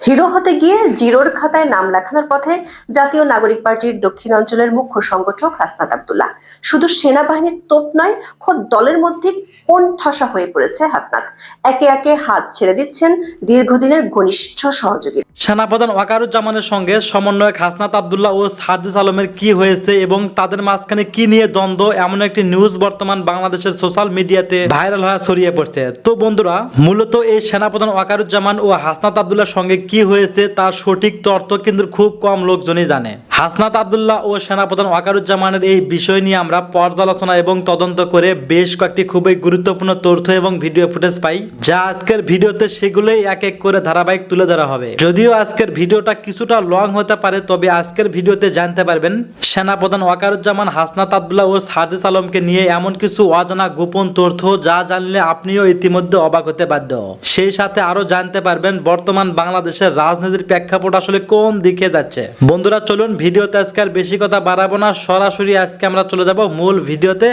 Hero হতে গিয়ে জিরোর খাতায় নাম লেখানোর পথে জাতীয় নাগরিক পার্টির দক্ষিণ অঞ্চলের মুখ্য সংগঠক হাসনাত আব্দুল্লাহ। শুধু সেনাবাহিনীর তোপ নয়, খোদ দলের মধ্যে কোণঠাসা হয়ে পড়েছে হাসনাত। একে একে হাত ছেড়ে দিচ্ছেন দীর্ঘদিনের ঘনিষ্ঠ সহযোগী। সেনাপ্রধান ওয়াকারুজ্জামানের সঙ্গে সমন্বয়ক হাসনাত আব্দুল্লাহ ও সার্জিস আলমের কি হয়েছে এবং তাদের মাঝখানে কি নিয়ে দ্বন্দ্ব, এমন একটি নিউজ বর্তমান বাংলাদেশের সোশ্যাল মিডিয়াতে ভাইরাল হয়ে ছড়িয়ে পড়ছে। তো বন্ধুরা, মূলত এই সেনাপ্রধান ওয়াকারুজ্জামান ও হাসনাত আব্দুল্লাহর সঙ্গে কি হয়েছে তার সঠিক তথ্য কিন্তু খুব কম লোকজনই জানে। হাসনাত আব্দুল্লাহ ও সেনাপ্রধান ওয়াকারুজ্জামানের এই বিষয় নিয়ে আমরা পর্যালোচনা এবং তদন্ত করে বেশ কয়েকটি খুবই গুরুত্বপূর্ণ তথ্য এবং ভিডিও ফুটেজ পাই, যা আজকের ভিডিওতে সেগুলোই এক এক করে ধারাবাহিক তুলে ধরা হবে। যদিও আজকের ভিডিওটা কিছুটা লং হতে পারে, তবে আজকের ভিডিওতে জানতে পারবেন সেনাপ্রধান ওয়াকারুজ্জামান, হাসনাত আব্দুল্লাহ ও সার্জিস আলমকে নিয়ে এমন কিছু অজানা গোপন তথ্য যা জানলে আপনিও ইতিমধ্যে অবাক হতে বাধ্য। সেই সাথে আরো জানতে পারবেন বর্তমান বাংলাদেশের রাজনীতির প্রেক্ষাপট আসলে কোন দিকে যাচ্ছে। বন্ধুরা চলুন, ভিডিওতে আজকে আর বেশি কথা বাড়াবো না, সরাসরি আজকে আমরা চলে যাব মূল ভিডিওতে।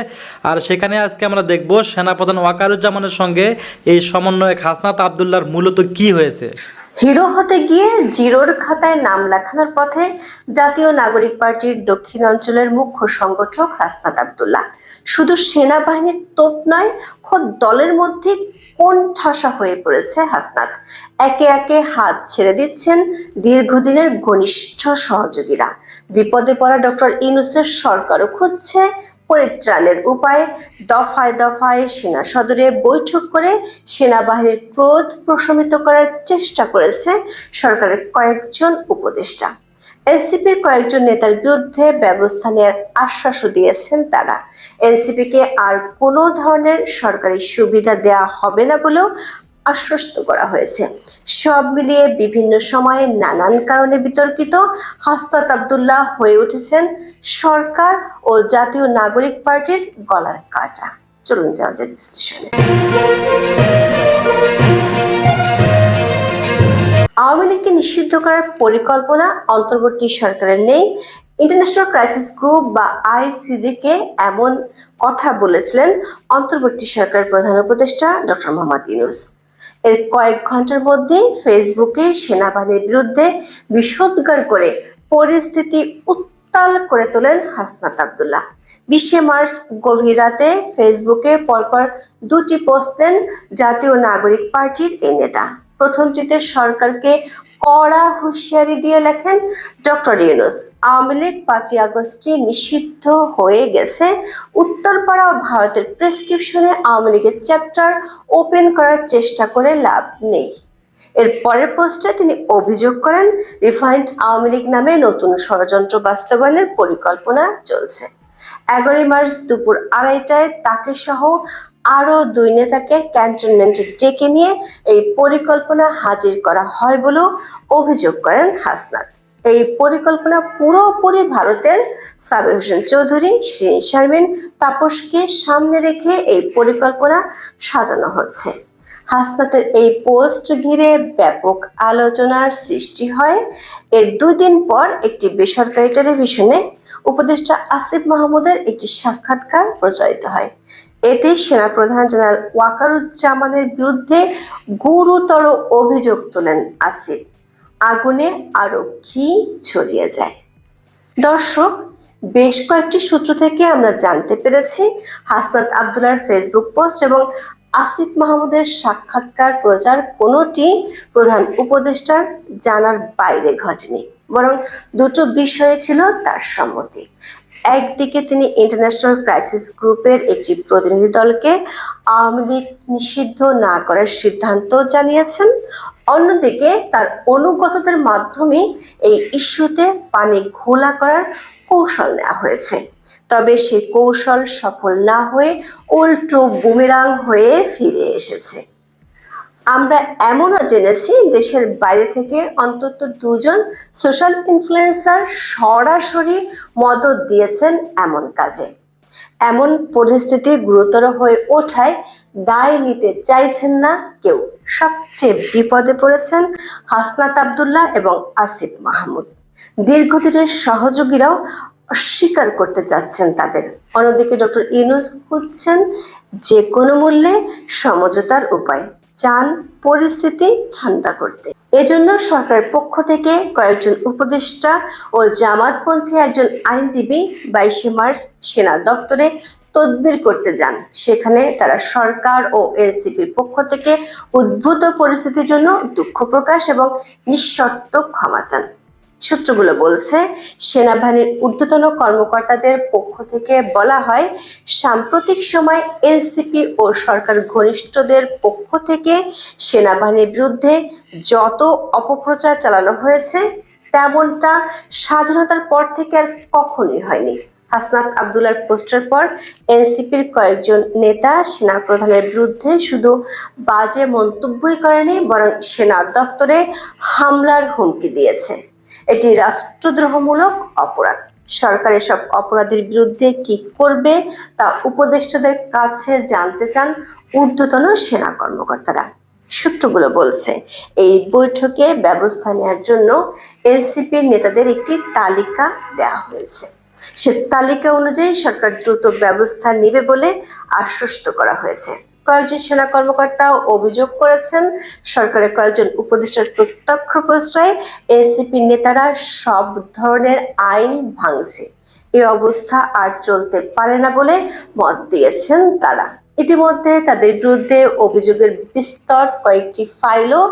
আর সেখানে আজকে আমরা দেখব সেনাপ্রধান ওয়াকারুজ্জামানের সঙ্গে এই সমন্বয়ক হাসনাত আব্দুল্লাহর মূলত কি হয়েছে। হিরো হতে গিয়ে জিরোর খাতায় নাম লেখানোর পথে জাতীয় নাগরিক পার্টির দক্ষিণ অঞ্চলের মুখ্য সংগঠক হাসনাত আব্দুল্লাহ। শুধু সেনাবাহিনীর তোপ নয়, খোদ দলের মধ্যে কোণঠাসা হয়ে পড়েছে হাসনাত। একে একে হাত ছেড়ে দিচ্ছেন দীর্ঘদিনের ঘনিষ্ঠ সহযোগীরা। বিপদে পড়া ডক্টর ইউনূসের সরকারও খুঁজছে পরিত্রাণের উপায়। দফায় দফায় সেনা সদরে বৈঠক করে সেনাবাহিনীর ক্রোধ প্রশমিত করার চেষ্টা করেছে সরকারের কয়েকজন উপদেষ্টা। এনসিপির কয়েকজন নেতার বিরুদ্ধে ব্যবস্থা নেওয়ার আশ্বাসও দিয়েছেন তারা। এনসিপিকে আর কোনো ধরনের সরকারি সুবিধা দেওয়া হবে না বলেও আশ্বস্ত করা হয়েছে। সব মিলিয়ে বিভিন্ন সময়ে নানান কারণে বিতর্কিত হাসনাত আব্দুল্লাহ হয়ে উঠেছেন সরকার ও জাতীয় নাগরিক পার্টির গলার কাঁটা। চলুন যাওয়া যাক বিশ্লেষণে। আওয়ামী লীগকে নিষিদ্ধ করার পরিকল্পনা অন্তর্বর্তী সরকারের নেই। ইন্টারন্যাশনাল ক্রাইসিস গ্রুপ বা আইসিজি কে এমন কথা বলেছিলেন অন্তর্বর্তী সরকারের প্রধান উপদেষ্টা ডক্টর মোহাম্মদ ইউনূস। এর কয়েক ঘন্টার মধ্যে ফেসবুকে সেনাবাহিনীর বিরুদ্ধে বিষোদ্গার করে পরিস্থিতি উত্তাল করে তোলেন হাসনাত আব্দুল্লাহ। 20 মার্চ গভীর রাতে ফেসবুকে পরপর দুটি পোস্ট দেন জাতীয় নাগরিক পার্টির এই নেতা। প্রথমটিতে সরকারকে কড়া হুঁশিয়ারি দিয়ে লেখেন, ডক্টর ইউনূস, আওয়ামী লীগ 5ই আগস্টে নিষিদ্ধ হয়ে গেছে। উত্তরপাড়া ও ভারতের প্রেসক্রিপশনে আওয়ামী লীগের চ্যাপ্টার ওপেন করার চেষ্টা করে লাভ নেই। এর পরের পোস্টে তিনি অভিযোগ করেন, রিফাইন্ড আওয়ামী লীগ নামে নতুন ষড়যন্ত্র বাস্তবায়নের পরিকল্পনা চলছে। 11 মার্চ দুপুর 2:30টায় তাকে সহ আরো 2 নেতাকে ক্যান্টনমেন্টে ডেকে নিয়ে এই পরিকল্পনা হাজির করা হয় বলেও অভিযোগ করেন হাসনাত। এই পরিকল্পনা পুরোপুরি ভারতের সাবির হোসেন চৌধুরী, শিরীন শারমিন, তাপসকে সামনে রেখে এই পরিকল্পনা সাজানো হচ্ছে। হাসনাতের এই পোস্ট ঘিরে ব্যাপক আলোচনার সৃষ্টি হয়। এর 2 দিন পর একটি বেসরকারি টেলিভিশনে উপদেষ্টা আসিফ মাহমুদের একটি সাক্ষাৎকার প্রচারিত হয়। এতে সেনাপ্রধান জেনারেল ওয়াকারুজ্জামানের বিরুদ্ধে গুরুতর অভিযোগ তোলেন আসিফ। আগুনে আরো ঘি ছড়িয়ে যায়। দর্শক, বেশ কয়েকটি সূত্র থেকে আমরা জানতে পেরেছি হাসনাত আব্দুল্লাহর ফেসবুক পোস্ট এবং আসিফ মাহমুদের সাক্ষাৎকার প্রচার কোনোটি প্রধান উপদেষ্টার জানার বাইরে ঘটেনি, বরং দুটো বিষয়ে ছিল তার সম্মতি। একদিকে তিনি ইন্টারন্যাশনাল ক্রাইসিস গ্রুপের একটি প্রতিনিধি দলকে আওয়ামী লীগ নিষিদ্ধ না করার সিদ্ধান্ত জানিয়েছেন, অন্যদিকে তার অনুগতদের মাধ্যমে এই ইস্যুতে পানি ঘোলা করার কৌশল নেওয়া হয়েছে। তবে সেই কৌশল সফল না হয়ে উল্টো বুমেরাং হয়ে ফিরে এসেছে। আমরা এমনও জেনেছি দেশের বাইরে থেকে অন্তত 2 জন সোশ্যাল ইনফ্লুয়েন্সার সরাসরি মদত দিয়েছেন এমন কাজে। এমন পরিস্থিতি গুরুতর হয়ে ওঠায় দায় নিতে চাইছেন না কেউ। সবচেয়ে বিপদে পড়েছেন হাসনাত আব্দুল্লাহ এবং আসিফ মাহমুদ। দীর্ঘদিনের সহযোগীরাও অস্বীকার করতে চাচ্ছেন তাদের। অন্যদিকে ডক্টর ইউনূস খুঁজছেন যে কোনো মূল্যে সমঝোতার উপায়, চান পরিস্থিতি ঠান্ডা করতে। এজন্য সরকারের পক্ষ থেকে কয়েকজন উপদেষ্টা ও জামাতপন্থী একজন আইনজীবী 22 মার্চ সেনা দপ্তরে তদবির করতে যান। সেখানে তারা সরকার ও এনসিপির পক্ষ থেকে উদ্ভূত পরিস্থিতির জন্য দুঃখ প্রকাশ এবং নিঃশর্ত ক্ষমা চান। সূত্রগুলো বলছে, সেনাবাহিনীর ঊর্ধ্বতন কর্মকর্তাদের পক্ষ থেকে বলা হয়, সাম্প্রতিক সময় এনসিপি ও সরকার ঘনিষ্ঠদের পক্ষ থেকে সেনাবাহিনীর বিরুদ্ধে যত অপপ্রচার চালানো হয়েছে তেমনটা স্বাধীনতার পর থেকে আর কখনোই হয়নি। হাসনাত আব্দুল্লাহর পোস্টের পর এনসিপির কয়েকজন নেতা সেনা প্রধানের বিরুদ্ধে শুধু বাজে মন্তব্যই করেনি, বরং সেনা দপ্তরে হামলার হুমকি দিয়েছে। এটি রাষ্ট্রদ্রোহমূলক অপরাধ। সরকার এসব অপরাধের বিরুদ্ধে কি করবে তা উপদেষ্টাদের কাছে জানতে চান ঊর্ধ্বতন সেনা কর্মকর্তারা। সূত্রগুলো বলছে, এই বৈঠকে ব্যবস্থা নেওয়ার জন্য এনসিপির নেতাদের একটি তালিকা দেওয়া হয়েছে। সে তালিকা অনুযায়ী সরকার দ্রুত ব্যবস্থা নেবে বলে আশ্বস্ত করা হয়েছে। কয়েকজন সেনা কর্মকর্তা অভিযোগ করেছেন, সরকারের কয়েকজন উপদেষ্টার প্রত্যক্ষ প্রশ্রয়ে এনসিপি নেতারা সব ধরনের আইন ভাঙছে। এই অবস্থা আর চলতে পারে না বলে মত দিয়েছেন তারা। ইতিমধ্যে তাদের বিরুদ্ধে অভিযোগের বিস্তর কয়েকটি ফাইলও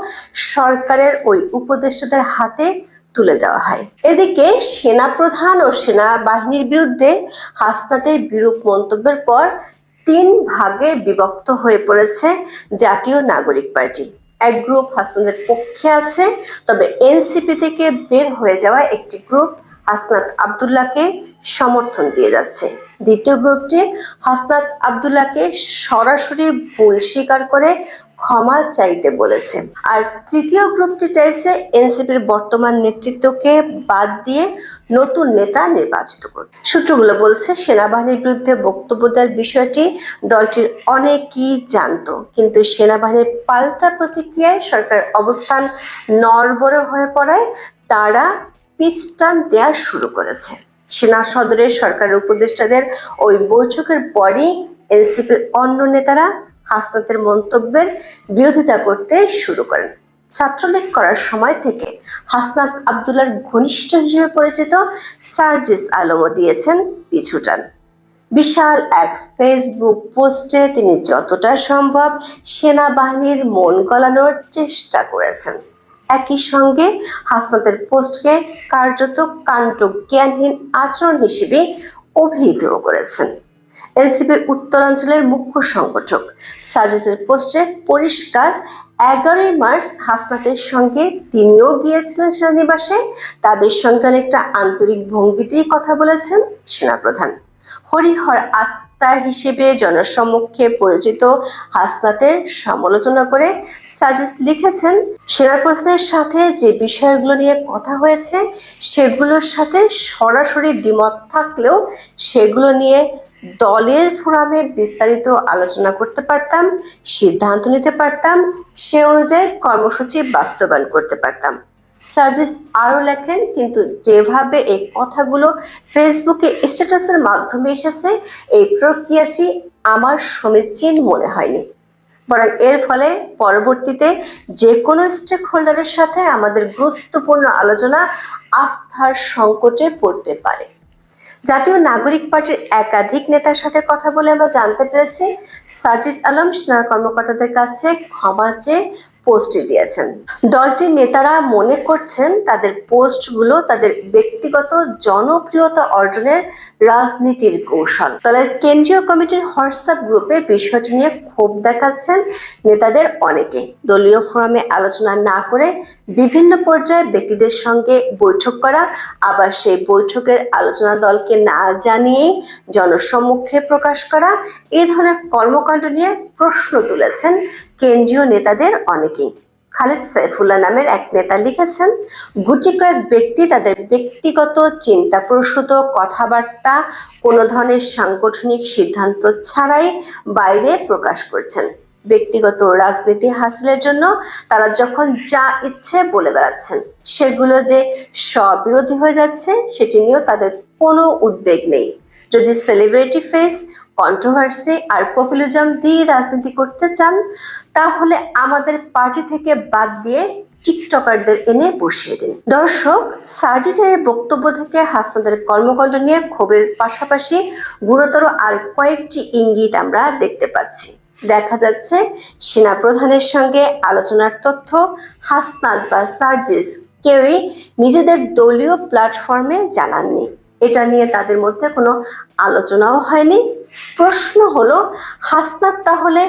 সরকারের ওই উপদেষ্টাদের হাতে তুলে দেওয়া হয়। এদিকে সেনাপ্রধান ও সেনাবাহিনীর বিরুদ্ধে হাসনাতের বিরূপ মন্তব্যের পর 3 ভাগে বিভক্ত হয়ে পড়েছে জাতীয় নাগরিক পার্টি। এক গ্রুপ হাসনাতের পক্ষে আছে, তবে এনসিপি থেকে বের হয়ে যাওয়া একটি গ্রুপ হাসনাত আব্দুল্লাহকে সমর্থন দিয়ে যাচ্ছে। দ্বিতীয় গ্রুপটি হাসনাত আব্দুল্লাহকে সরাসরি ভুল স্বীকার করে ক্ষমা চাইতে বলেছে। আর তৃতীয় গ্রুপটি চাইছে এনসিপির বর্তমান নেতৃত্বকে বাদ দিয়ে নতুন নেতা নির্বাচিত করতে। সূত্রগুলো বলছে, সেনাবাহিনীর বিরুদ্ধে বক্তব্য দেওয়ার বিষয়টি দলটির অনেকেই জানতো, কিন্তু সেনাবাহিনীর পাল্টা প্রতিক্রিয়ায় সরকার অবস্থান নড়বড়ে হয়ে পড়ায় তারা পিস্টান দেওয়া শুরু করেছে। সেনা সদরের সরকারের উপদেষ্টাদের ওই বৈঠকের পরই এনসিপির অন্য নেতারা হাসনাতের মন্তব্যের বিরোধিতা করতে শুরু করেন। ছাত্রলীগ করার সময় থেকে হাসনাত আব্দুল্লাহর ঘনিষ্ঠ হিসেবে পরিচিত সার্জিস আলমও দিয়েছেন পিছুটান। বিশাল এক ফেসবুক পোস্টে তিনি যতটা সম্ভব সেনাবাহিনীর মন গলানোর চেষ্টা করেছেন। একই সঙ্গে হাসনাতের পোস্টকে কার্যত কাণ্ডজ্ঞানহীন আচরণ হিসেবে অভিহিত করেছেন। এনসিপির উত্তরাঞ্চলের মুখ্য সংগঠক সার্জিসের পোস্টে পরিষ্কার, 11 মার্চ হাসনাতের সঙ্গে তিনিও গিয়েছিলেন সেনানিবাসে। তাদের সঙ্গে অনেকটা আন্তরিক ভঙ্গিতেই কথা বলেছেন সেনাপ্রধান। হরিহর আত্মা হিসেবে জনসম্মুখে পরিচিত হাসনাতের সমালোচনা করে সার্জিস লিখেছেন, সেনাপ্রধানের সাথে যে বিষয়গুলো নিয়ে কথা হয়েছে সেগুলোর সাথে সরাসরি দ্বিমত থাকলেও সেগুলো নিয়ে দলের ফোরামে বিস্তারিত আলোচনা করতে পারতাম, সিদ্ধান্ত নিতে পারতাম, সে অনুযায়ী কর্মসূচি বাস্তবায়ন করতে পারতাম। সার্জিস আরো লেখেন, কিন্তু যেভাবে এই কথাগুলো ফেসবুকে স্ট্যাটাসের মাধ্যমে এসেছে এই প্রক্রিয়াটি আমার সমীচীন মনে হয়নি, বরং এর ফলে পরবর্তীতে যে কোনো স্টেক হোল্ডারের সাথে আমাদের গুরুত্বপূর্ণ আলোচনা আস্থার সংকটে পড়তে পারে। জাতীয় নাগরিক পার্টির একাধিক নেতার সাথে কথা বলে আমরা জানতে পেরেছি, সার্জিস আলম সেনা কর্মকর্তাদের কাছে ক্ষমা চেয়ে পোস্ট দিয়েছেন। দলটির নেতারা মনে করছেন তাদের পোস্টগুলো তাদের ব্যক্তিগত জনপ্রিয়তা অর্জনের রাজনীতির কৌশল। দলের কেন্দ্রীয় কমিটির হোয়াটসঅ্যাপ গ্রুপে বিষয়টি নিয়ে ক্ষোভ দেখাচ্ছেন নেতাদের অনেকে। দলীয় ফোরামে আলোচনা না করে বিভিন্ন পর্যায়ে ব্যক্তিদের সঙ্গে বৈঠক করা, আবার সেই বৈঠকের আলোচনা দলকে না জানিয়েই জনসম্মুখে প্রকাশ করা, এই ধরনের কর্মকাণ্ড নিয়ে প্রশ্ন তুলেছেন কেন্দ্রীয় নেতাদের অনেকেই। খালেদ সাইফুল্লাহ নামের এক নেতা লিখেছেন, গুটি কয়েক ব্যক্তি তাদের ব্যক্তিগত চিন্তাপ্রসূত কথাবার্তা কোনো ধরনের সাংগঠনিক সিদ্ধান্ত ছাড়াই বাইরে প্রকাশ করছেন। ব্যক্তিগত রাজনীতি হাসিলের জন্য তারা যখন যা ইচ্ছে বলে বেড়াচ্ছেন, সেগুলো যে স্ববিরোধী হয়ে যাচ্ছে সেটি নিয়েও তাদের কোনো উদ্বেগ নেই। যদি সেলিব্রিটি ফেস, কন্ট্রোভার্সি আর পপুলিজম দিয়ে রাজনীতি করতে চান, তাহলে আমাদের পার্টি থেকে বাদ দিয়ে টিকটকারদের এনে বসিয়ে দিন। দর্শক, সার্জিসের বক্তব্য থেকে হাসনাতের কর্মকাণ্ড নিয়ে ক্ষোভের পাশাপাশি গুরুতর আর কয়েকটি ইঙ্গিত আমরা দেখতে পাচ্ছি। দেখা যাচ্ছে সেনা প্রধানের সঙ্গে আলোচনার তথ্য হাসনাত বা সার্জিস কেউই নিজেদের দলীয় প্ল্যাটফর্মে জানাননি। এটা নিয়ে তাদের মধ্যে কোনো আলোচনাও হয়নি। প্রশ্ন হলো, হাসনাত তাহলে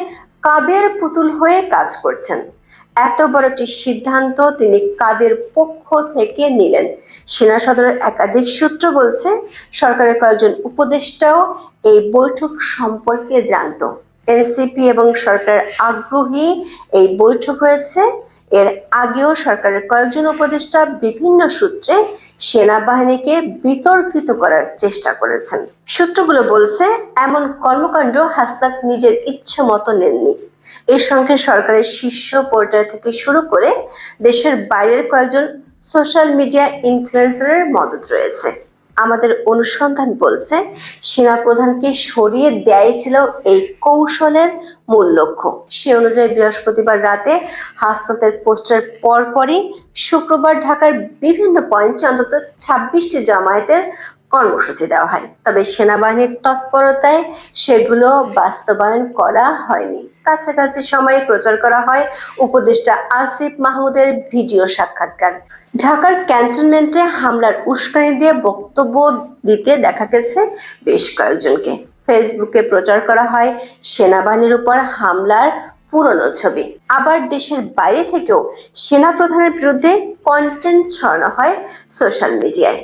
কাদের পুতুল হয়ে কাজ করছেন? এত বড় একটি সিদ্ধান্ত তিনি কাদের পক্ষ থেকে নিলেন? সেনা সদরের একাধিক সূত্র বলছে সরকারের কয়েকজন উপদেষ্টাও এই বৈঠক সম্পর্কে জানতো। এনসিপি এবং সরকার আগ্রহী এই বৈঠক হয়েছে। এর আগেও সরকারের কয়েকজন উপদেষ্টা বিভিন্ন সূত্রে সেনাবাহিনীকে বিতর্কিত করার চেষ্টা করেছেন। সূত্রগুলো বলছে এমন কর্মকাণ্ড হাসনাত নিজের ইচ্ছে মতো নেননি। এর সঙ্গে সরকারের শীর্ষ পর্যায় থেকে শুরু করে দেশের বাইরের কয়েকজন সোশ্যাল মিডিয়া ইনফ্লুয়েন্সারের মদত রয়েছে। আমাদের অনুসন্ধান বলছে সেনাপ্রধানকে সরিয়ে দেয়াই ছিল এই কৌশলের মূল লক্ষ্য। সে অনুযায়ী বৃহস্পতিবার রাতে হাসনাতের পোস্টের পরপরই শুক্রবার ঢাকার বিভিন্ন পয়েন্টে অন্তত 26টি জামায়াতের কর্মসূচি দেওয়া হয়। তবে সেনাবাহিনীর তৎপরতায় সেগুলো বাস্তবায়ন করা হয়নি। কাছাকাছি সময়ে প্রচার করা হয় উপদেষ্টা আসিফ মাহমুদের ভিডিও সাক্ষাৎকার। ঢাকার ক্যান্টনমেন্টে হামলার উস্কানি দিয়ে বক্তব্য দিতে দেখা গেছে বেশ কয়েকজনকে। ফেসবুকে প্রচার করা হয় সেনাবাহিনীর উপর হামলার পুরনো ছবি। আবার দেশের বাইরে থেকেও সেনাপ্রধানের বিরুদ্ধে কন্টেন্ট ছড়ানো হয় সোশ্যাল মিডিয়ায়।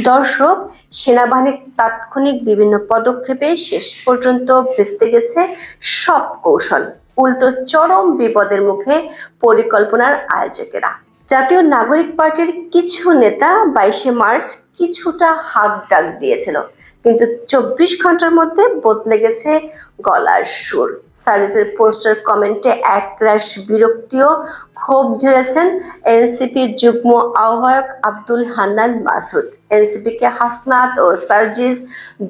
দর্শক, সেনাবাহিনীর তাৎক্ষণিক বিভিন্ন পদক্ষেপে শেষ পর্যন্ত ভেস্তে গেছে সব কৌশল। উল্টো চরম বিপদের মুখে পরিকল্পনার আয়োজকেরা। জাতীয় নাগরিক পার্টির কিছু নেতা 22শে মার্চ কিছুটা হাঁক ডাক দিয়েছিল, কিন্তু 24 ঘন্টার মধ্যে বদলে গেছে গলার সুর। সার্জিসের পোস্টার কমেন্টে একরাশ বিরক্তিও ক্ষোভ ঝেড়েছেন এনসিপি যুগ্ম আহ্বায়ক আব্দুল হান্নান মাসুদ। এনসিপিকে হাসনাত ও সার্জিস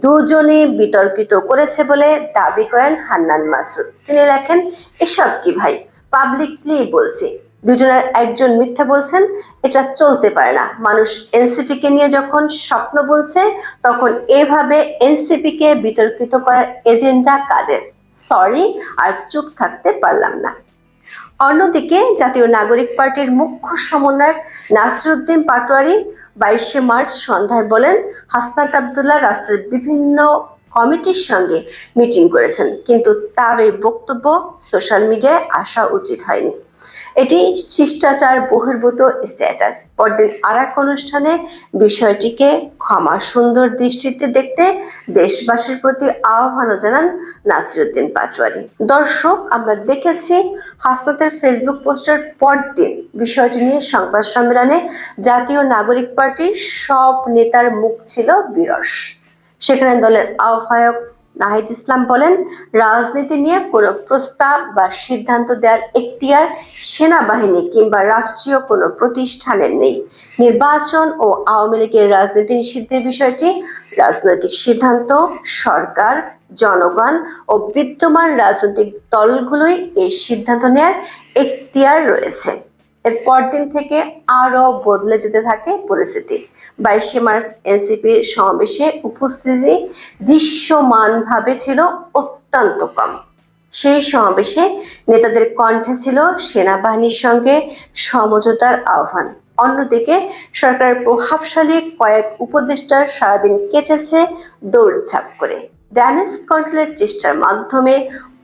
দুজনেই বিতর্কিত করেছে বলে দাবি করেন হান্নান মাসুদ। তিনি লেখেন, এসব কি ভাই, পাবলিকলি বলছি। দুজনের একজন মিথ্যা বলছেন, এটা চলতে পারে না। মানুষ এনসিপিকে নিয়ে যখন স্বপ্ন বলছে তখন এভাবে এনসিপিকে বিতর্কিত করার এজেন্ডা কাদের? সরি, আর চুপ থাকতে পারলাম না। অন্যদিকে জাতীয় নাগরিক পার্টির মুখ্য সমন্বয়ক নাসিরউদ্দিন পাটোয়ারি 22শে মার্চ সন্ধ্যায় বলেন, হাসনাত আব্দুল্লাহ রাষ্ট্রের বিভিন্ন কমিটির সঙ্গে মিটিং করেছেন, কিন্তু তার এই বক্তব্য সোশ্যাল মিডিয়ায় আসা উচিত হয়নি। এটি শিষ্টাচার বহির্ভূত স্ট্যাটাস। পরদিন আরেক অনুষ্ঠানে বিষয়টিকে ক্ষমা সুন্দর দৃষ্টিতে দেখতে দেশবাসীর প্রতি আহ্বানও জানান নাসিরউদ্দিন পাটোয়ারি। দর্শক, আমরা দেখেছি হাসনাতের ফেসবুক পোস্টের পরদিন বিষয়টি নিয়ে সংবাদ সম্মেলনে জাতীয় নাগরিক পার্টির সব নেতার মুখ ছিল বিরস। সেখানে দলের আহ্বায়ক নাহিদ ইসলাম বলেন, রাজনীতি নিয়ে কোনো প্রস্তাব বা সিদ্ধান্ত দেওয়ার এখতিয়ার সেনাবাহিনী কিংবা রাষ্ট্রীয় কোনো প্রতিষ্ঠানের নেই। নির্বাচন ও আওয়ামী লীগের রাজনীতি নিষিদ্ধের বিষয়টি রাজনৈতিক সিদ্ধান্ত। সরকার, জনগণ ও বিদ্যমান রাজনৈতিক দলগুলোই এই সিদ্ধান্ত নেওয়ার এখতিয়ার রয়েছে। এর পরদিন থেকে আরো বদলে যেতে থাকে পরিস্থিতি। 22শে মার্চ এনসিপির সমাবেশে উপস্থিতি দৃশ্যমানভাবে ছিল অত্যন্ত কম। সেই সমাবেশে নেতাদের কণ্ঠে ছিল সেনাবাহিনীর সঙ্গে সমঝোতার আহ্বান। অন্যদিকে সরকারের প্রভাবশালী কয়েক উপদেষ্টার সারাদিন কেটেছে দৌড়ঝাঁপ করে। ড্যামেজ কন্ট্রোলের চেষ্টার মাধ্যমে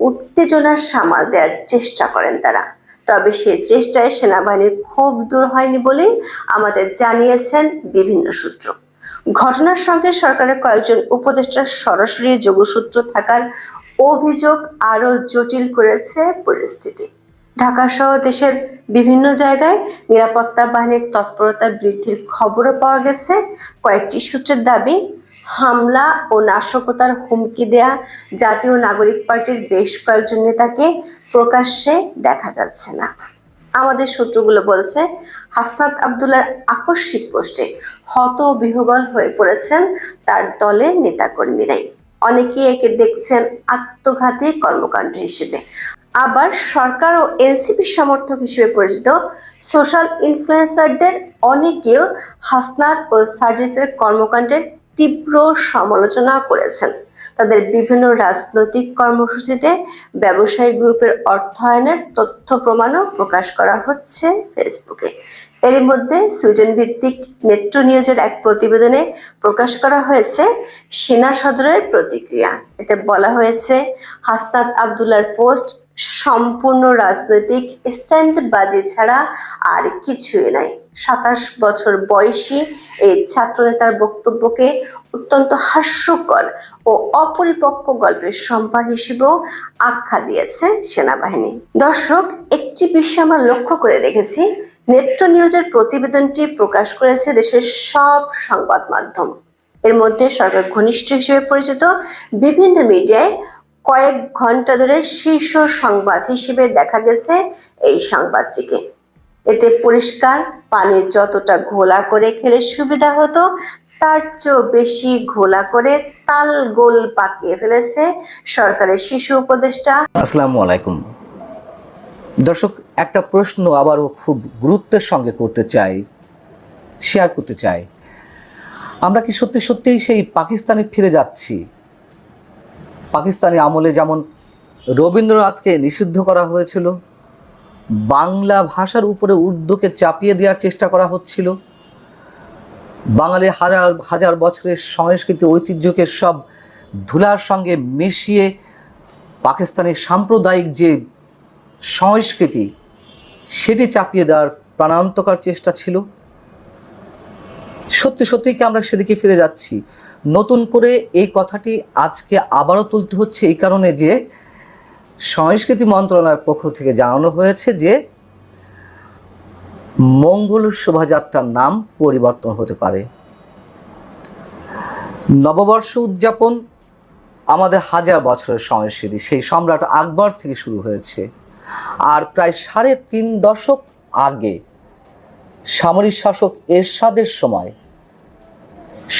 উত্তেজনার সামাল দেওয়ার চেষ্টা করেন তারা। তবে সে চেষ্টায় সেনাবাহিনীর ক্ষোভ দূর হয়নি বলেই আমাদের জানিয়েছেন বিভিন্ন সূত্র। ঘটনার সঙ্গে সরকারের কয়েকজন উপদেষ্টার সরাসরি যোগসূত্র থাকার অভিযোগ আরো জটিল করেছে পরিস্থিতি। ঢাকা সহ দেশের বিভিন্ন জায়গায় নিরাপত্তা বাহিনীর তৎপরতা বৃদ্ধির খবরও পাওয়া গেছে। কয়েকটি সূত্রের দাবি, হামলা ও নাশকতার হুমকি দেয়া জাতীয় নাগরিক পার্টির বেশ কয়েকজন নেতাকে প্রকাশ্যে দেখা যাচ্ছে না। আমাদের সূত্রগুলো বলছে, হাসনাত আব্দুল্লাহর আকস্মিক পোস্টে হতবিহ্বল হয়ে পড়েছেন তার দলের নেতাকর্মীরাই। অনেকেই একে দেখছেন আত্মঘাতী কর্মকাণ্ড হিসেবে, আবার সরকার ও এনসিপি সমর্থক হিসেবে পরিচিত সোশ্যাল ইনফ্লুয়েন্সারদের অনেকেও হাসনাত ও সার্জিসের কর্মকাণ্ডের তীব্র সমালোচনা করেছেন। তাদের বিভিন্ন রাজনৈতিক কর্মসূচিতে ব্যবসায়ী গ্রুপের অর্থায়নের তথ্য প্রমাণও প্রকাশ করা হচ্ছে ফেসবুকে। এরই মধ্যে সুইডেন ভিত্তিক নেত্র নিউজের এক প্রতিবেদনে প্রকাশ করা হয়েছে সেনা সদরের প্রতিক্রিয়া। এতে বলা হয়েছে, হাসনাত আবদুল্লাহর পোস্ট সম্পূর্ণ রাজনৈতিক স্ট্যান্ডবাজি ছাড়া আর কিছুই নয়। ২৭ বছর বয়সী এই ছাত্রনেতার বক্তব্যকে অত্যন্ত হাস্যকর ও অপরিপক্ক গল্পের সম্ভার হিসেবেও আখ্যা দিয়েছে সেনাবাহিনী। দর্শক, একটি বিষয় আমরা লক্ষ্য করে দেখেছি, নেত্র নিউজের প্রতিবেদনটি প্রকাশ করেছে দেশের সব সংবাদ মাধ্যম। এর মধ্যে সরকার ঘনিষ্ঠ হিসেবে পরিচিত বিভিন্ন মিডিয়ায় কয়েক ঘন্টা ধরে শীর্ষ সংবাদ হিসেবে দেখা গেছে এই সংবাদটিকে। এতে পরিষ্কার, পানি যতটা ঘোলা করে খেলে সুবিধা হতো তার চেয়েও বেশি ঘোলা করে তাল গোল পাকিয়ে ফেলেছে সরকারের শিশু উপদেষ্টা। আসসালামু আলাইকুম দর্শক, একটা প্রশ্ন আবারও খুব গুরুত্বের সঙ্গে শেয়ার করতে চাই। আমরা কি সত্যি সত্যিই সেই পাকিস্তানে ফিরে যাচ্ছি? পাকিস্তানি আমলে যেমন রবীন্দ্রনাথকে নিষিদ্ধ করা হয়েছিল, বাংলা ভাষার উপরে উর্দুকে চাপিয়ে দেওয়ার চেষ্টা করা হচ্ছিল, বাঙালির হাজার হাজার বছরের সংস্কৃতি ঐতিহ্যকে সব ধুলার সঙ্গে মিশিয়ে পাকিস্তানি সাম্প্রদায়িক যে সংস্কৃতি সেটি চাপিয়ে দেওয়ার প্রাণান্তকর চেষ্টা ছিল। সত্যি সত্যিই কি আমরা সেদিকে ফিরে যাচ্ছি? নতুন করে এই কথাটি আজকে আবারও তুলতে হচ্ছে এই কারণে যে সংস্কৃতি মন্ত্রণালয়ের পক্ষ থেকে জানানো হয়েছে যে মঙ্গল শোভাযাত্রার নাম পরিবর্তন হতে পারে। নববর্ষ উদযাপন আমাদের হাজার বছরের সংস্কৃতি, সেই সম্রাট আকবর থেকে শুরু হয়েছে। আর প্রায় ৩.৫ দশক আগে সামরিক শাসক এরশাদের সময়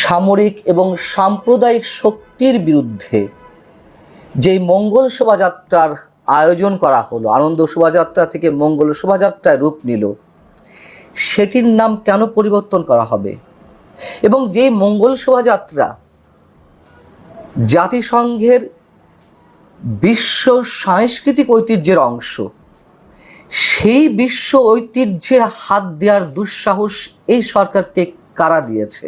সামরিক এবং সাম্প্রদায়িক শক্তির বিরুদ্ধে যেই মঙ্গল শোভাযাত্রার আয়োজন করা হলো, আনন্দ শোভাযাত্রা থেকে মঙ্গল শোভাযাত্রায় রূপ নিল, সেটির নাম কেন পরিবর্তন করা হবে? এবং যে মঙ্গল শোভাযাত্রা জাতিসংঘের বিশ্ব সাংস্কৃতিক ঐতিহ্যের অংশ, সেই বিশ্ব ঐতিহ্যে হাত দেওয়ার দুঃসাহস এই সরকারকে কারা দিয়েছে?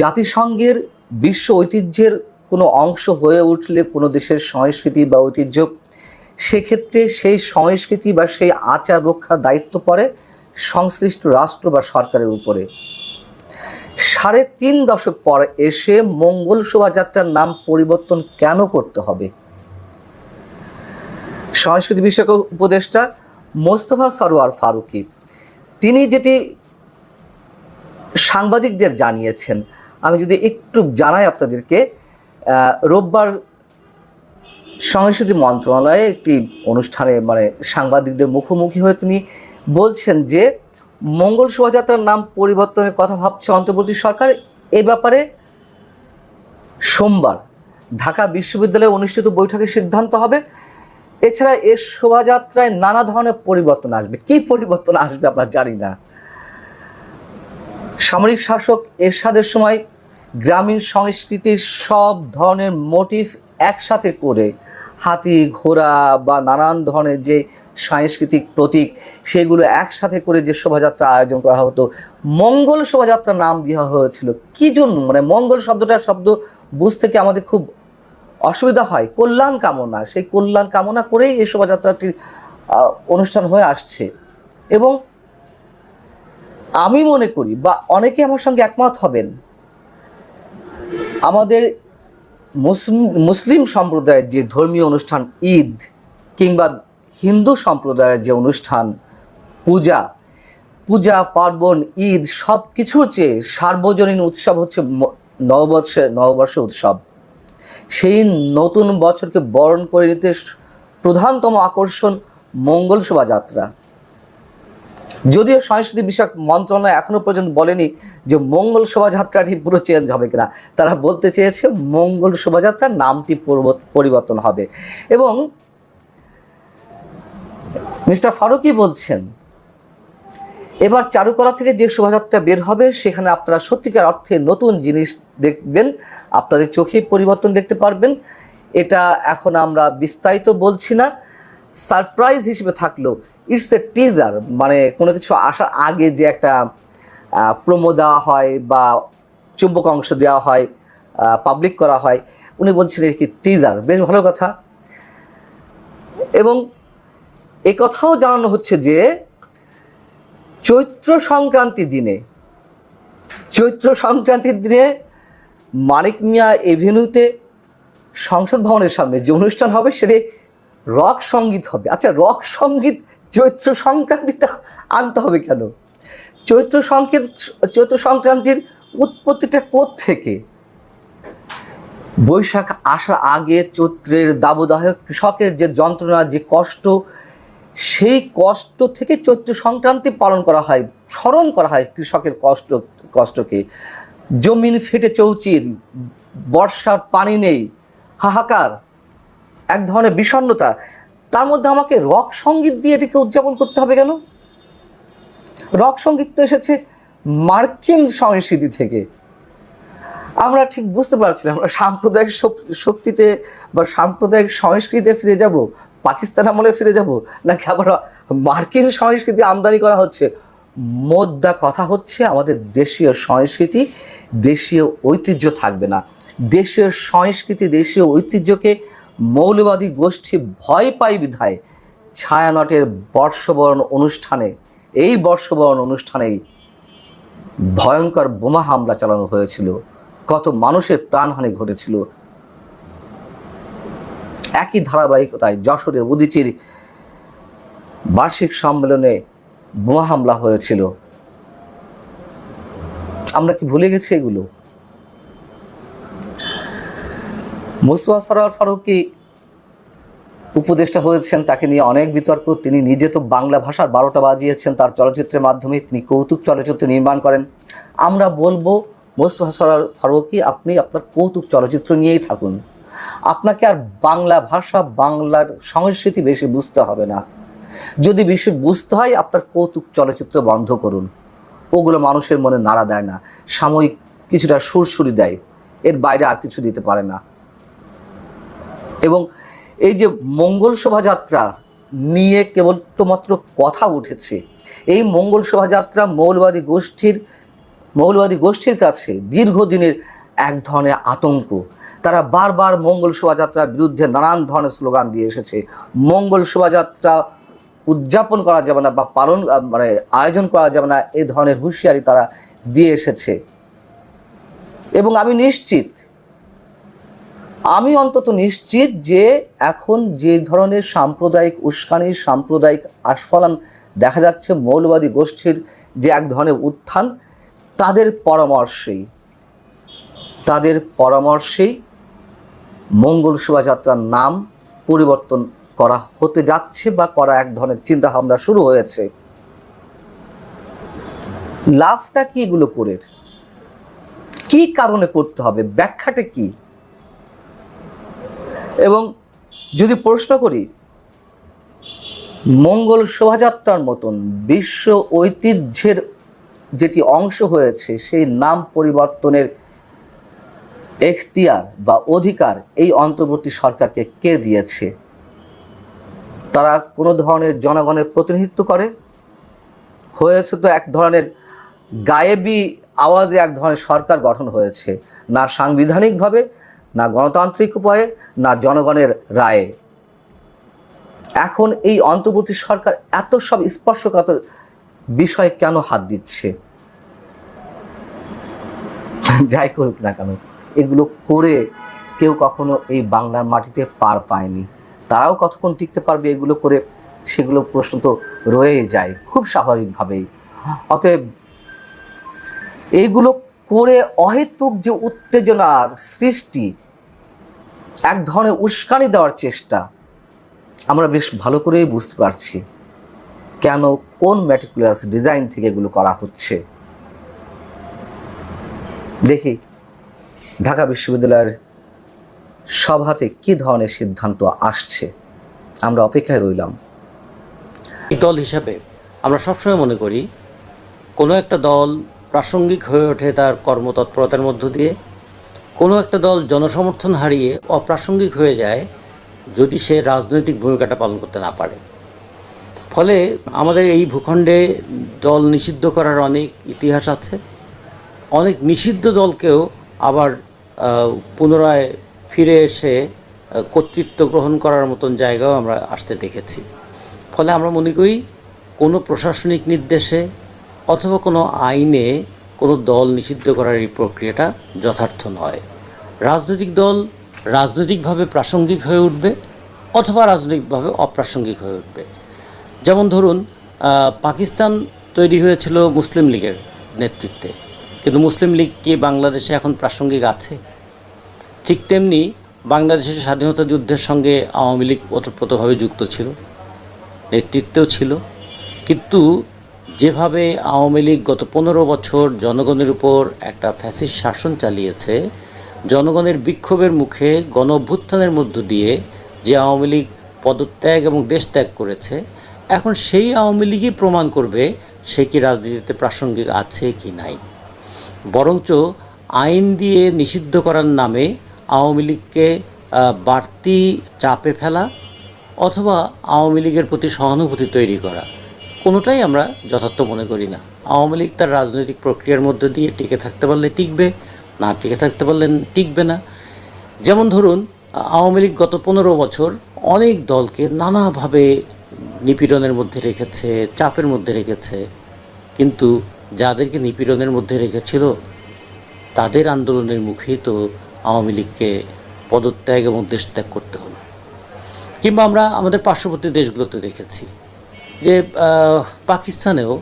জাতিসংঘের বিশ্ব ঐতিহ্যের কোনো অংশ হয়ে উঠলে কোনো দেশের সংস্কৃতি বা ঐতিহ্য, সেক্ষেত্রে সেই সংস্কৃতি বা সেই আচার রক্ষার দায়িত্ব পড়ে সংশ্লিষ্ট রাষ্ট্র বা সরকারের উপরে। ৩.৫ দশক পর এসে মঙ্গল শোভাযাত্রার নাম পরিবর্তন কেন করতে হবে? সংস্কৃতি বিষয়ক উপদেষ্টা মোস্তফা সরোয়ার ফারুকী তিনি যেটি সাংবাদিকদের জানিয়েছেন, আমি যদি একটু জানাই আপনাদেরকে, রোববার সংস্কৃতি মন্ত্রণালয়ে একটি অনুষ্ঠানে সাংবাদিকদের মুখোমুখি হয়ে তিনি বলছেন যে মঙ্গল শোভাযাত্রার নাম পরিবর্তনের কথা ভাবছে অন্তর্বর্তী সরকার। এ ব্যাপারে সোমবার ঢাকা বিশ্ববিদ্যালয়ে অনুষ্ঠিত বৈঠকে সিদ্ধান্ত হবে। এছাড়া এর শোভাযাত্রায় নানা ধরনের পরিবর্তন আসবে। কি পরিবর্তন আসবে আমরা জানি না। সামরিক শাসক এরশাদের সময় গ্রামীণ সংস্কৃতির সব ধরনের মোটিভ একসাথে করে হাতি, ঘোড়া বা নানান ধরনের যে সাংস্কৃতিক প্রতীক, সেগুলো একসাথে করে যে শোভাযাত্রা আয়োজন করা হতো, মঙ্গল শোভাযাত্রার নাম দেওয়া হয়েছিল। কি জন্য? মঙ্গল শব্দ বুঝতে কি আমাদের খুব অসুবিধা হয়? কল্যাণ কামনা, সেই কল্যাণ কামনা করেই এই শোভাযাত্রাটির অনুষ্ঠান হয়ে আসছে। এবং আমি মনে করি, বা অনেকে আমার সঙ্গে একমত হবেন, আমাদের মুসলিম সম্প্রদায়ের যে ধর্মীয় অনুষ্ঠান ঈদ, কিংবা হিন্দু সম্প্রদায়ের যে অনুষ্ঠান পূজা পার্বণ, ঈদ, সব কিছুর চেয়ে সার্বজনীন উৎসব হচ্ছে নববর্ষ উৎসব। সেই নতুন বছরকে বরণ করে নিতে প্রধানতম আকর্ষণ মঙ্গল শোভাযাত্রা। যদিও সংস্কৃতি বিষয়ক মন্ত্রণালয় এখনো পর্যন্ত বলেনি যে মঙ্গল শোভাযাত্রাটি পুরো চেঞ্জ হবে কিনা, তারা বলতে চেয়েছে মঙ্গল শোভাযাত্রার নামটি পরিবর্তন হবে। এবং মিস্টার ফারুকী বলছেন এবার চারুকলা থেকে যে শোভাযাত্রা বের হবে সেখানে আপনারা সত্যিকার অর্থে নতুন জিনিস দেখবেন, আপনাদের চোখে পরিবর্তন দেখতে পারবেন। এটা এখন আমরা বিস্তারিত বলছি না, সারপ্রাইজ হিসেবে থাকলেও ইটস এ টিজার, মানে কোনো কিছু আসার আগে যে একটা প্রোমো দেওয়া হয় বা চুম্বক অংশ দেওয়া হয়, পাবলিক করা হয়, উনি বলছেন কি টিজার, বেশ ভালো কথা। এবং এ কথাও জানানো হচ্ছে যে চৈত্র সংক্রান্তির দিনে মানিক মিয়া এভিনিউতে সংসদ ভবনের সামনে যে অনুষ্ঠান হবে সেটি রক সঙ্গীত হবে। আচ্ছা, রক সঙ্গীত চৈত্র সংক্রান্তিতে আনতে হবে কেন? চৈত্র সংক্রান্তির উৎপত্তিটা কোত্থেকে? বৈশাখ আসার আগে চৈত্রের দাবদাহে কৃষকের যে যন্ত্রণা, যে কষ্ট, সেই কষ্ট থেকে চৈত্র সংক্রান্তি পালন করা হয়, স্মরণ করা হয় কৃষকের কষ্টকে। জমিন ফেটে চৌচির, বর্ষার পানি নেই, হাহাকার, এক ধরনের বিষণ্ণতা, তার মধ্যে আমাকে রক সঙ্গীত দিয়ে এটাকে উদযাপন করতে হবে কেন? রক সঙ্গীত তো এসেছে মার্কিন সংস্কৃতি থেকে। আমরা ঠিক বুঝতে পারছিলাম আমরা সাম্প্রদায়িক শক্তিতে বা সাম্প্রদায়িক সংস্কৃতিতে ফিরে যাব, পাকিস্তান আমলে ফিরে যাব, নাকি আবার মার্কিন সংস্কৃতি আমদানি করা হচ্ছে। মোদ্দা কথা হচ্ছে আমাদের দেশীয় সংস্কৃতি, দেশীয় ঐতিহ্য থাকবে না। দেশীয় সংস্কৃতি, দেশীয় ঐতিহ্যকে মৌলবাদী গোষ্ঠী ভয় পায় বিধায় ছায়ানটের বর্ষবরণ অনুষ্ঠানেই ভয়ঙ্কর বোমা হামলা চালানো হয়েছিল, কত মানুষের প্রাণহানি ঘটেছিল। একই ধারাবাহিকতায় যশোরের উদীচীর বার্ষিক সম্মেলনে বোমা হামলা হয়েছিল। আমরা কি ভুলে গেছি এগুলো? মোস্তফা সরোয়ার ফারুকী উপদেষ্টা হয়েছেন, তাকে নিয়ে অনেক বিতর্ক। তিনি নিজে তো বাংলা ভাষার 12টা বাজিয়েছেন তার চলচ্চিত্রের মাধ্যমে, তিনি কৌতুক চলচ্চিত্র নির্মাণ করেন। আমরা বলবো মোস্তফা সরোয়ার ফারুকী, আপনি আপনার কৌতুক চলচ্চিত্র নিয়েই থাকুন, আপনাকে আর বাংলা ভাষা, বাংলার সংস্কৃতি বেশি বুঝতে হবে না। যদি বেশি বুঝতে হয় আপনার কৌতুক চলচ্চিত্র বন্ধ করুন, ওগুলো মানুষের মনে নাড়া দেয় না, সাময়িক কিছুটা সুরসুরি দেয়, এর বাইরে আর কিছু দিতে পারে না। এবং এই যে মঙ্গল শোভাযাত্রা নিয়ে কেবলমাত্র কথা উঠেছে, এই মঙ্গল শোভাযাত্রা মৌলবাদী গোষ্ঠীর কাছে দীর্ঘদিনের এক ধরনের আতঙ্ক। তারা বারবার মঙ্গল শোভাযাত্রার বিরুদ্ধে নানান ধরনের স্লোগান দিয়ে এসেছে। মঙ্গল শোভাযাত্রা উদযাপন করা যাবে না বা আয়োজন করা যাবে না, এই ধরনের হুঁশিয়ারি তারা দিয়ে এসেছে। এবং আমি অন্তত নিশ্চিত যে এখন যে ধরনের সাম্প্রদায়িক উস্কানি, সাম্প্রদায়িক আস্ফালন দেখা যাচ্ছে, মৌলবাদী গোষ্ঠীর যে এক ধরনের উত্থান, তাদের পরামর্শেই মঙ্গল শোভাযাত্রার নাম পরিবর্তন করা হতে যাচ্ছে বা করা এক ধরনের চিন্তা ভাবনা শুরু হয়েছে। লাভটা কি এগুলো করে? কি কারণে করতে হবে? ব্যাখ্যাটা কি? এবং যদি প্রশ্ন করি, মঙ্গল শোভাযাত্রার মতন বিশ্ব ঐতিহ্যের যেটি অংশ হয়েছে, সেই নাম পরিবর্তনের এখতিয়ার বা অধিকার এই অন্তর্বর্তী সরকারকে কে দিয়েছে? তারা কোনো ধরনের জনগণের প্রতিনিধিত্ব করে? হয়েছে তো এক ধরনের গায়েবী আওয়াজে এক ধরনের সরকার গঠন হয়েছে, না সাংবিধানিকভাবে, না গণতান্ত্রিক উপায়ে, না জনগণের রায়ে। এখন এই অন্তর্বর্তী সরকার এত সব স্পর্শকাতর বিষয়ে কেন হাত দিচ্ছে? যাই করুক না কেন, এগুলো করে কেউ কখনো এই বাংলার মাটিতে পার পায়নি। তারাও কতক্ষণ টিকতে পারবে এগুলো করে, সেগুলো প্রশ্ন তো রয়েই যায় খুব স্বাভাবিকভাবেই। অতএব এইগুলো করে অহেতুক যে উত্তেজনার সৃষ্টি, এক ধরনের উস্কানি দেওয়ার চেষ্টা, আমরা বেশ ভালো করেই বুঝতে পারছি। কেন, কোন ম্যাটিকুলাস ডিজাইন থেকে এগুলো করা হচ্ছে? দেখি ঢাকা বিশ্ববিদ্যালয়ের সভাতে কি ধরনের সিদ্ধান্ত আসছে, আমরা অপেক্ষায় রইলাম। দল হিসাবে আমরা সবসময় মনে করি কোনো একটা দল প্রাসঙ্গিক হয়ে ওঠে তার কর্মতৎপরতার মধ্য দিয়ে, কোনো একটা দল জনসমর্থন হারিয়ে অপ্রাসঙ্গিক হয়ে যায় যদি সে রাজনৈতিক ভূমিকাটা পালন করতে না পারে। ফলে আমাদের এই ভূখণ্ডে দল নিষিদ্ধ করার অনেক ইতিহাস আছে। অনেক নিষিদ্ধ দলকেও আবার পুনরায় ফিরে এসে কর্তৃত্ব গ্রহণ করার মতন জায়গাও আমরা আসতে দেখেছি। ফলে আমরা মনে করি কোনো প্রশাসনিক নির্দেশে অথবা কোনো আইনে কোনো দল নিষিদ্ধ করার এই প্রক্রিয়াটা যথার্থ নয়। রাজনৈতিক দল রাজনৈতিকভাবে প্রাসঙ্গিক হয়ে উঠবে অথবা রাজনৈতিকভাবে অপ্রাসঙ্গিক হয়ে উঠবে। যেমন ধরুন, পাকিস্তান তৈরি হয়েছিল মুসলিম লীগের নেতৃত্বে, কিন্তু মুসলিম লীগ কি বাংলাদেশে এখন প্রাসঙ্গিক আছে? ঠিক তেমনি বাংলাদেশের স্বাধীনতা যুদ্ধের সঙ্গে আওয়ামী লীগ ওতপ্রোতভাবে যুক্ত ছিল, নেতৃত্বেও ছিল, কিন্তু যেভাবে আওয়ামী লীগ গত 15 বছর জনগণের উপর একটা ফ্যাসিস্ট শাসন চালিয়েছে, জনগণের বিক্ষোভের মুখে গণ অভ্যুত্থানের মধ্য দিয়ে যে আওয়ামী লীগ পদত্যাগ এবং দেশ ত্যাগ করেছে, এখন সেই আওয়ামী লীগই প্রমাণ করবে সে কি রাজনীতিতে প্রাসঙ্গিক আছে কি নাই। বরঞ্চ আইন দিয়ে নিষিদ্ধ করার নামে আওয়ামী লীগকে বাড়তি চাপে ফেলা অথবা আওয়ামী লীগের প্রতি সহানুভূতি তৈরি করা, কোনোটাই আমরা যথার্থ মনে করি না। আওয়ামী লীগ তার রাজনৈতিক প্রক্রিয়ার মধ্যে দিয়ে টিকে থাকতে পারলে টিকবে, না টিকে থাকতে পারলে টিকবে না। যেমন ধরুন, আওয়ামী লীগ গত 15 বছর অনেক দলকে নানাভাবে নিপীড়নের মধ্যে রেখেছে, চাপের মধ্যে রেখেছে, কিন্তু যাদেরকে নিপীড়নের মধ্যে রেখেছিল তাদের আন্দোলনের মুখেই তো আওয়ামী লীগকে পদত্যাগ এবং দেশ ত্যাগ করতে হলো। কিংবা আমরা আমাদের পার্শ্ববর্তী দেশগুলোতে দেখেছি যে পাকিস্তানেও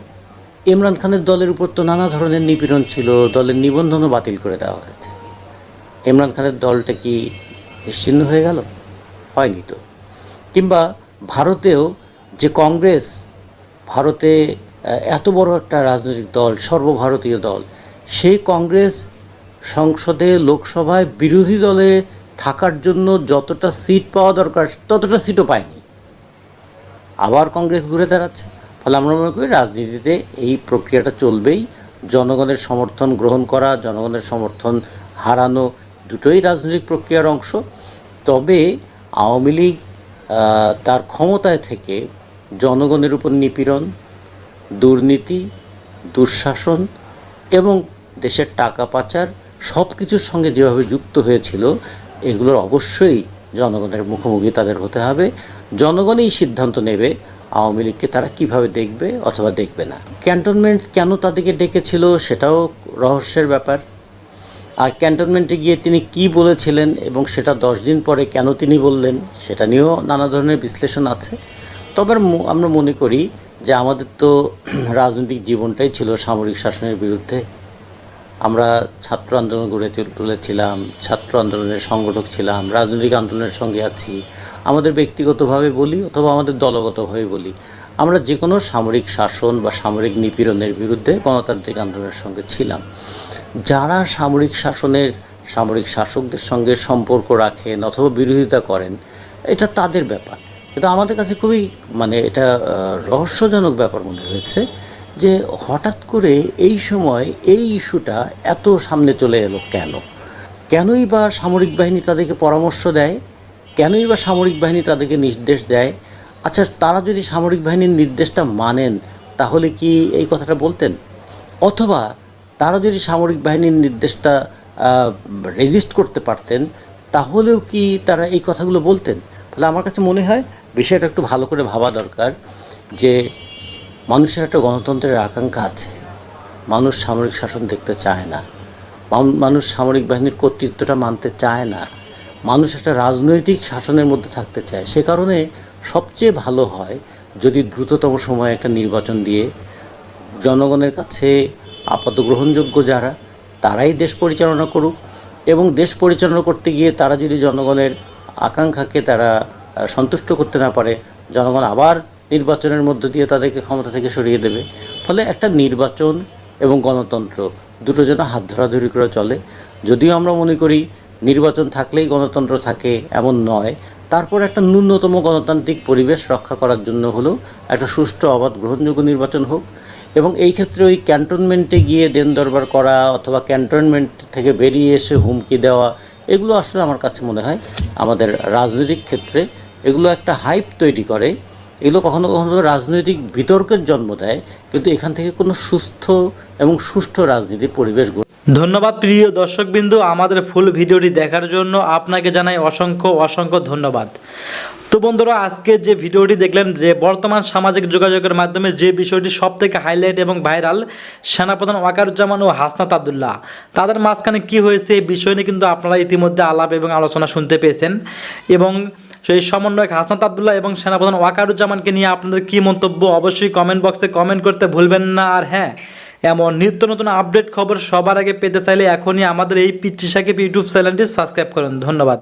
ইমরান খানের দলের উপর তো নানা ধরনের নিপীড়ন ছিল, দলের নিবন্ধনও বাতিল করে দেওয়া হয়েছে। ইমরান খানের দলটা কি নিশ্চিহ্ন হয়ে গেল? হয়নি তো। কিংবা ভারতেও যে কংগ্রেস, ভারতে এত বড় একটা রাজনৈতিক দল, সর্বভারতীয় দল, সেই কংগ্রেস সংসদে লোকসভায় বিরোধী দলে থাকার জন্য যতটা সিট পাওয়া দরকার ততটা সিটও পায়নি, আবার কংগ্রেস ঘুরে দাঁড়াচ্ছে। ফলে আমরা মনে করি রাজনীতিতে এই প্রক্রিয়াটা চলবেই। জনগণের সমর্থন গ্রহণ করা, জনগণের সমর্থন হারানো, দুটোই রাজনৈতিক প্রক্রিয়ার অংশ। তবে আওয়ামী লীগ তার ক্ষমতায় থেকে জনগণের উপর নিপীড়ন, দুর্নীতি, দুঃশাসন এবং দেশের টাকা পাচার সব কিছুর সঙ্গে যেভাবে যুক্ত হয়েছিল, এগুলোর অবশ্যই জনগণের মুখোমুখি তাদের হতে হবে। জনগণই সিদ্ধান্ত নেবে আওয়ামী লীগকে তারা কীভাবে দেখবে অথবা দেখবে না। ক্যান্টনমেন্ট কেন তাদেরকে ডেকেছিল সেটাও রহস্যের ব্যাপার। আর ক্যান্টনমেন্টে গিয়ে তিনি কি বলেছিলেন এবং সেটা 10 দিন পরে কেন তিনি বললেন, সেটা নিয়েও নানা ধরনের বিশ্লেষণ আছে। তবে আমরা মনে করি যে আমাদের তো রাজনৈতিক জীবনটাই ছিল সামরিক শাসনের বিরুদ্ধে। আমরা ছাত্র আন্দোলন গড়ে তুলেছিলাম, ছাত্র আন্দোলনের সংগঠক ছিলাম, রাজনৈতিক আন্দোলনের সঙ্গে আছি। আমাদের ব্যক্তিগতভাবে বলি অথবা আমাদের দলগতভাবে বলি, আমরা যে কোনো সামরিক শাসন বা সামরিক নিপীড়নের বিরুদ্ধে গণতান্ত্রিক আন্দোলনের সঙ্গে ছিলাম। যারা সামরিক শাসকদের সঙ্গে সম্পর্ক রাখেন অথবা বিরোধিতা করেন, এটা তাদের ব্যাপার। কিন্তু আমাদের কাছে খুবই এটা রহস্যজনক ব্যাপার মনে হয়েছে যে হঠাৎ করে এই সময় এই ইস্যুটা এত সামনে চলে এলো কেনই বা সামরিক বাহিনী তাদেরকে পরামর্শ দেয়, কেনই বা সামরিক বাহিনী তাদেরকে নির্দেশ দেয়। আচ্ছা, তারা যদি সামরিক বাহিনীর নির্দেশটা মানেন তাহলে কি এই কথাটা বলতেন? অথবা তারা যদি সামরিক বাহিনীর নির্দেশটা রেজিস্ট করতে পারতেন তাহলেও কি তারা এই কথাগুলো বলতেন? তাহলে আমার কাছে মনে হয় বিষয়টা একটু ভালো করে ভাবা দরকার যে মানুষের একটা গণতন্ত্রের আকাঙ্ক্ষা আছে। মানুষ সামরিক শাসন দেখতে চায় না, মানুষ সামরিক বাহিনীর কর্তৃত্বটা মানতে চায় না, মানুষ একটা রাজনৈতিক শাসনের মধ্যে থাকতে চায়। সে কারণে সবচেয়ে ভালো হয় যদি দ্রুততম সময়ে একটা নির্বাচন দিয়ে জনগণের কাছে আপাত গ্রহণযোগ্য যারা, তারাই দেশ পরিচালনা করুক, এবং দেশ পরিচালনা করতে গিয়ে তারা যদি জনগণের আকাঙ্ক্ষাকে তারা সন্তুষ্ট করতে না পারে, জনগণ আবার নির্বাচনের মধ্য দিয়ে তাদেরকে ক্ষমতা থেকে সরিয়ে দেবে। ফলে একটা নির্বাচন এবং গণতন্ত্র দুটো যেন হাত ধরাধরি করে চলে। যদিও আমরা মনে করি নির্বাচন থাকলেই গণতন্ত্র থাকে এমন নয়, তারপর একটা ন্যূনতম গণতান্ত্রিক পরিবেশ রক্ষা করার জন্য হলেও একটা সুষ্ঠু অবাধ গ্রহণযোগ্য নির্বাচন হোক। এবং এই ক্ষেত্রে ওই ক্যান্টনমেন্টে গিয়ে দেন দরবার করা অথবা ক্যান্টনমেন্ট থেকে বেরিয়ে এসে হুমকি দেওয়া, এগুলো আসলে আমার কাছে মনে হয় আমাদের রাজনৈতিক ক্ষেত্রে এগুলো একটা হাইপ তৈরি করে। এগুলো কখনো কখনো রাজনৈতিক বিতর্কের জন্ম দেয়, কিন্তু এখান থেকে কোনো সুস্থ এবং সুষ্ঠু রাজনীতির পরিবেশ ধন্যবাদ প্রিয় দর্শকবিন্দু, আমাদের ফুল ভিডিওটি দেখার জন্য আপনাকে জানাই অসংখ্য অসংখ্য ধন্যবাদ। তো বন্ধুরা, আজকে যে ভিডিওটি দেখলেন, যে বর্তমান সামাজিক যোগাযোগের মাধ্যমে যে বিষয়টি সবথেকে হাইলাইট এবং ভাইরাল, সেনাপ্রধান ওয়াকারুজ্জামান ও হাসনাত আবদুল্লাহ তাদের মাঝখানে কি হয়েছে এই বিষয় নিয়ে কিন্তু আপনারা ইতিমধ্যে আলাপ এবং আলোচনা শুনতে পেয়েছেন। এবং সেই সমন্বয়ক হাসনাত আবদুল্লাহ এবং সেনাপ্রধান ওয়াকারুজ্জামানকে নিয়ে আপনাদের কী মন্তব্য অবশ্যই কমেন্ট বক্সে কমেন্ট করতে ভুলবেন না। আর হ্যাঁ, এমন নিত্য নতুন আপডেট খবর সবার আগে পেতে চাইলে এখনই আমাদের এই পিচ্চি সাকিব ইউটিউব চ্যানেলটি সাবস্ক্রাইব করুন। ধন্যবাদ।